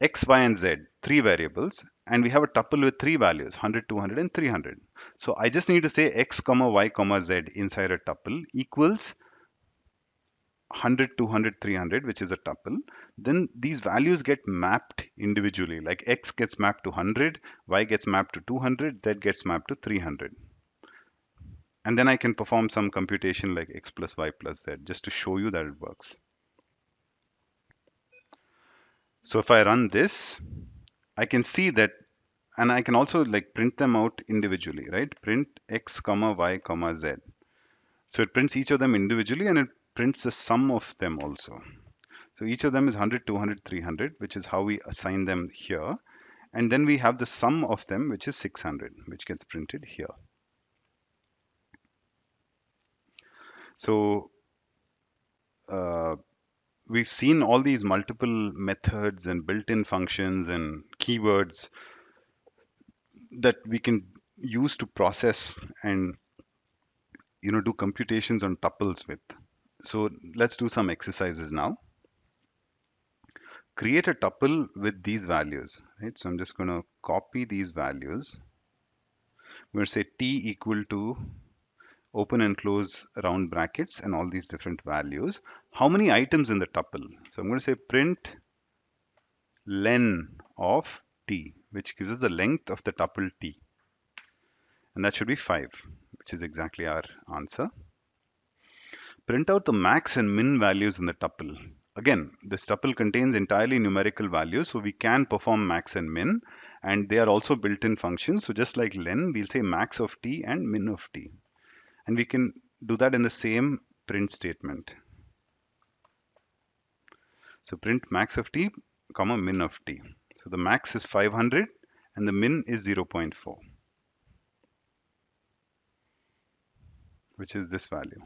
x, y, and z, three variables, and we have a tuple with three values, 100, 200, and 300. So I just need to say x, comma, y, comma, z inside a tuple equals 100, 200, 300, which is a tuple. Then these values get mapped individually, like x gets mapped to 100, y gets mapped to 200, z gets mapped to 300. And then I can perform some computation like x plus y plus z just to show you that it works. So if I run this, I can see that, and I can also like print them out individually, right? Print x comma y comma z. So it prints each of them individually, and it prints the sum of them also. So each of them is 100, 200, 300, which is how we assign them here. And then we have the sum of them, which is 600, which gets printed here. So uh, we've seen all these multiple methods and built-in functions and keywords that we can use to process and do computations on tuples with. So let's do some exercises now. Create a tuple with these values, right? So I'm just going to copy these values. We're going to say t equal to open and close round brackets and all these different values. How many items in the tuple? So I'm going to say print len of t, which gives us the length of the tuple t. And that should be 5, which is exactly our answer. Print out the max and min values in the tuple. Again, this tuple contains entirely numerical values, so we can perform max and min, and they are also built-in functions. So just like len, we'll say max of t and min of t. And we can do that in the same print statement. So print max of t, comma min of t. So the max is 500 and the min is 0.4, which is this value.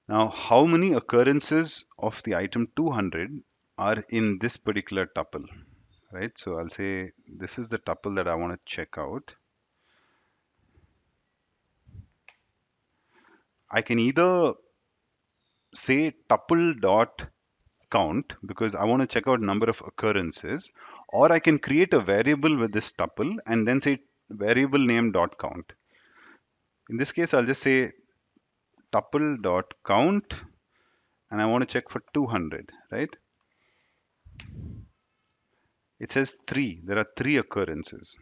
Now, how many occurrences of the item 200 are in this particular tuple, right? So I'll say this is the tuple that I want to check out. I can either say tuple dot count because I want to check out number of occurrences, or I can create a variable with this tuple and then say variable name dot count. In this case, I'll just say tuple dot count, and I want to check for 200, right? It says 3. There are 3 occurrences.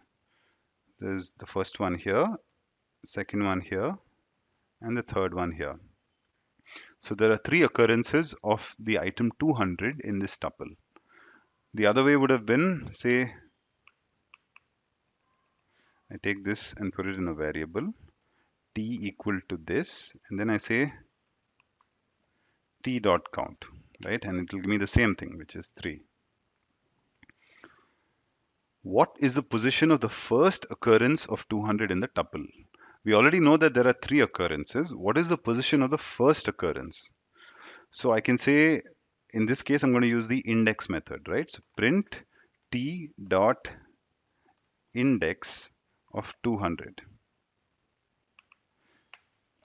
There's the first one here, second one here, and the third one here. So there are three occurrences of the item 200 in this tuple. The other way would have been, say, I take this and put it in a variable, t equal to this, and then I say t dot count, right? And it will give me the same thing, which is 3. What is the position of the first occurrence of 200 in the tuple? We already know that there are three occurrences. What is the position of the first occurrence? So I can say, in this case, I'm going to use the index method, right? So print t dot index of 200.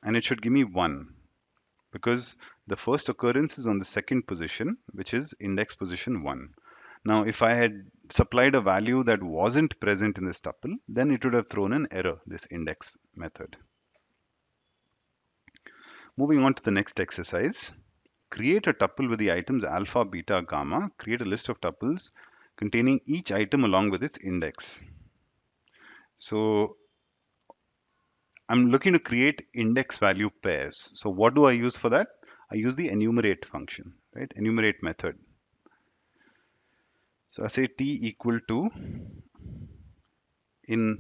And it should give me 1 because the first occurrence is on the second position, which is index position 1. Now, if I had supplied a value that wasn't present in this tuple, then it would have thrown an error, this index method. Moving on to the next exercise. Create a tuple with the items alpha, beta, gamma. Create a list of tuples containing each item along with its index. So I'm looking to create index value pairs. So what do I use for that? I use the enumerate function, right? Enumerate method. So I say t equal to, in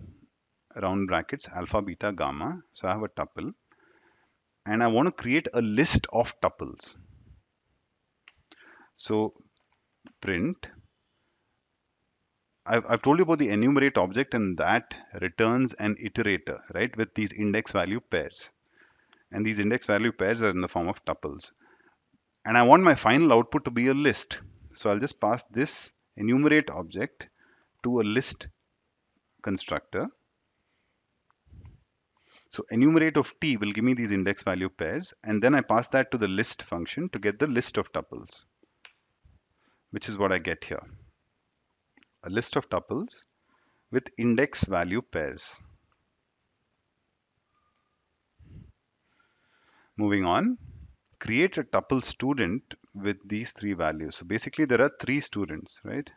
round brackets, alpha, beta, gamma. So I have a tuple and I want to create a list of tuples. So print, I've told you about the enumerate object, and that returns an iterator, right, with these index value pairs. And these index value pairs are in the form of tuples. And I want my final output to be a list. So I'll just pass this enumerate object to a list constructor. So enumerate of t will give me these index value pairs, and then I pass that to the list function to get the list of tuples, which is what I get here. A list of tuples with index value pairs. Moving on, create a tuple student with these three values. So basically there are three students, right?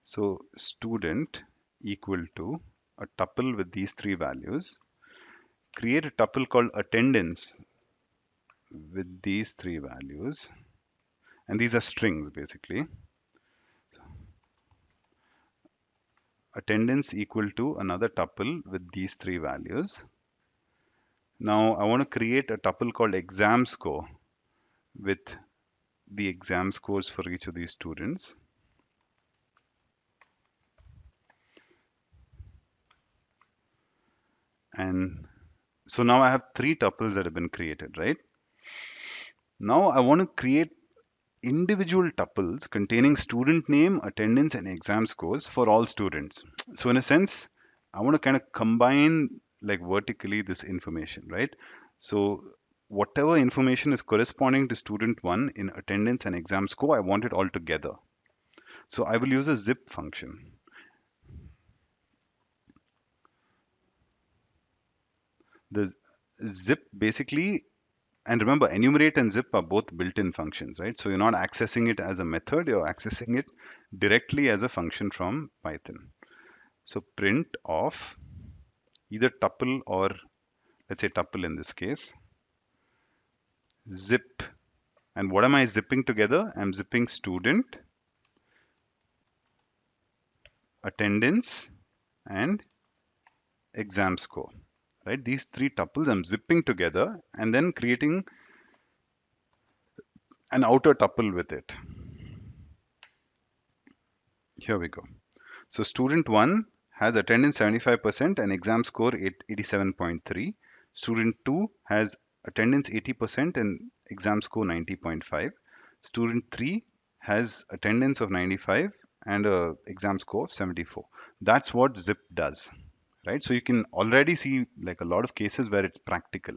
So student equal to a tuple with these three values. Create a tuple called attendance with these three values. And these are strings basically. Attendance equal to another tuple with these three values. Now I want to create a tuple called exam score with the exam scores for each of these students. And so now I have three tuples that have been created, right? Now I want to create individual tuples containing student name, attendance, and exam scores for all students. So in a sense, I want to kind of combine like vertically this information, right? So whatever information is corresponding to student 1 in attendance and exam score, I want it all together. So I will use a zip function. The zip basically, and remember, enumerate and zip are both built-in functions, right? So you're not accessing it as a method, you're accessing it directly as a function from Python. So print of either tuple or, let's say tuple in this case, zip. And what am I zipping together? I'm zipping student, attendance, and exam score, right? These three tuples I'm zipping together and then creating an outer tuple with it. Here we go. So student 1 has attendance 75% and exam score 87.3. Student 2 has attendance 80% and exam score 90.5. Student 3 has attendance of 95 and a exam score of 74. That's what zip does, right? So you can already see like a lot of cases where it's practical.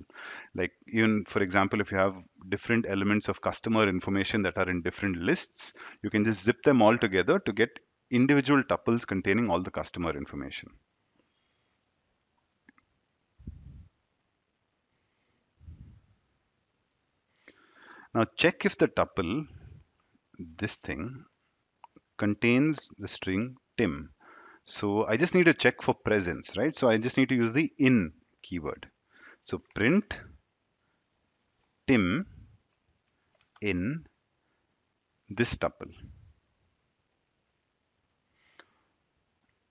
Like even for example, if you have different elements of customer information that are in different lists, you can just zip them all together to get individual tuples containing all the customer information. Now check if the tuple, this thing, contains the string Tim. So I just need to check for presence, right? So I just need to use the in keyword. So print Tim in this tuple.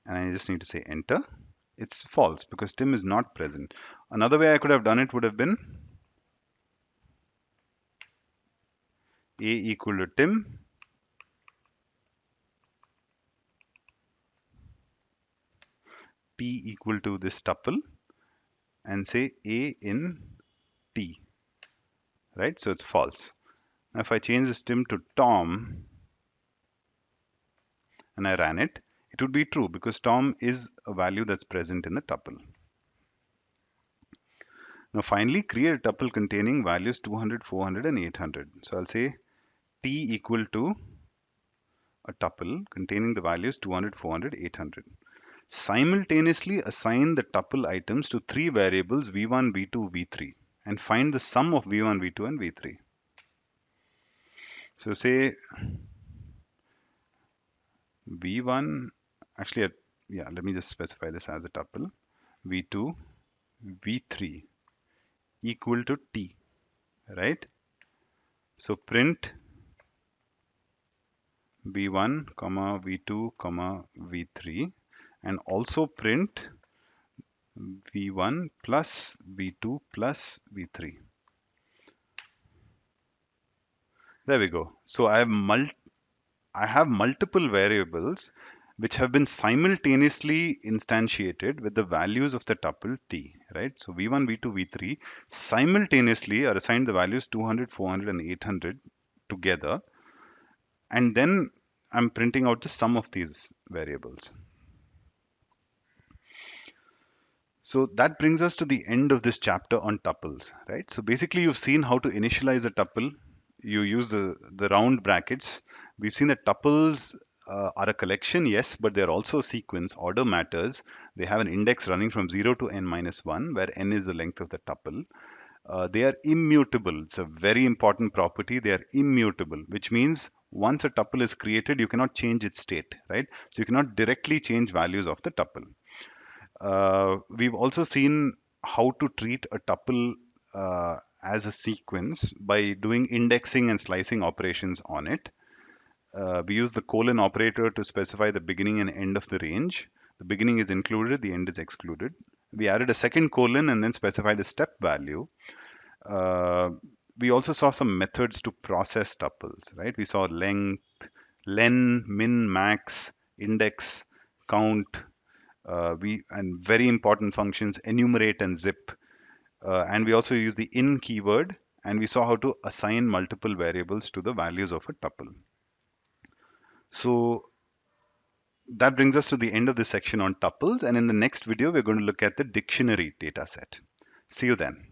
And I just need to say enter. It's false because Tim is not present. Another way I could have done it would have been A equal to Tim P equal to this tuple and say A in T, right? So it's false. Now if I change this Tim to Tom and I ran it, it would be true because Tom is a value that's present in the tuple. Now finally create a tuple containing values 200, 400 and 800. So I'll say T equal to a tuple containing the values 200, 400, 800. Simultaneously assign the tuple items to three variables v1, v2, v3 and find the sum of v1, v2 and v3. So say v1, actually, yeah, let me just specify this as a tuple, v2, v3 equal to t, right? So print v1, v2, v3 and also print v1 plus v2 plus v3. There we go. So I have multiple variables which have been simultaneously instantiated with the values of the tuple t, right? So v1, v2, v3 simultaneously are assigned the values 200, 400 and 800 together. And then I'm printing out the sum of these variables. So that brings us to the end of this chapter on tuples, right? So basically you've seen how to initialize a tuple. You use the round brackets. We've seen that tuples are a collection, yes, but they're also a sequence. Order matters. They have an index running from 0 to n minus 1, where n is the length of the tuple. They are immutable. It's a very important property. They are immutable, which means once a tuple is created, you cannot change its state, right? So you cannot directly change values of the tuple. We've also seen how to treat a tuple as a sequence by doing indexing and slicing operations on it. We use the colon operator to specify the beginning and end of the range. The beginning is included, the end is excluded. We added a second colon and then specified a step value. Uh, we also saw some methods to process tuples, right? We saw length, len, min, max, index, count, and very important functions enumerate and zip, and we also use the in keyword, and we saw how to assign multiple variables to the values of a tuple. So that brings us to the end of this section on tuples, and in the next video we're going to look at the dictionary data set. See you then.